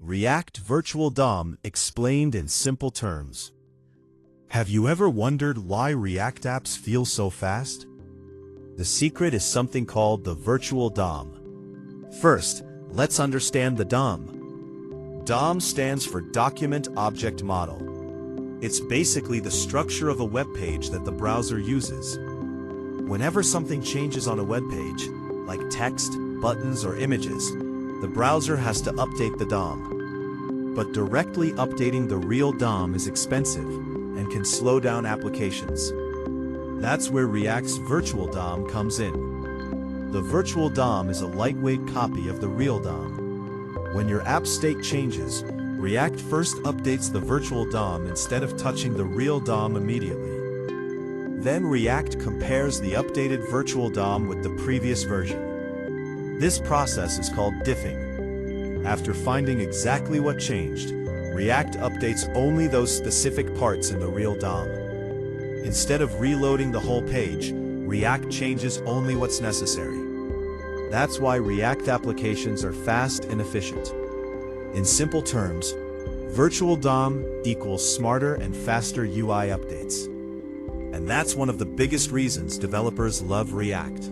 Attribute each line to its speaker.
Speaker 1: React Virtual DOM explained in simple terms. Have you ever wondered why React apps feel so fast? The secret is something called the virtual DOM. First, let's understand the DOM. DOM stands for Document Object Model. It's basically the structure of a web page that the browser uses. Whenever something changes on a web page, like text, buttons, or images, the browser has to update the DOM. But directly updating the real DOM is expensive and can slow down applications. That's where React's virtual DOM comes in. The virtual DOM is a lightweight copy of the real DOM. When your app state changes, React first updates the virtual DOM instead of touching the real DOM immediately. Then React compares the updated virtual DOM with the previous version. This process is called diffing. After finding exactly what changed, React updates only those specific parts in the real DOM. Instead of reloading the whole page, React changes only what's necessary. That's why React applications are fast and efficient. In simple terms, virtual DOM equals smarter and faster UI updates. And that's one of the biggest reasons developers love React.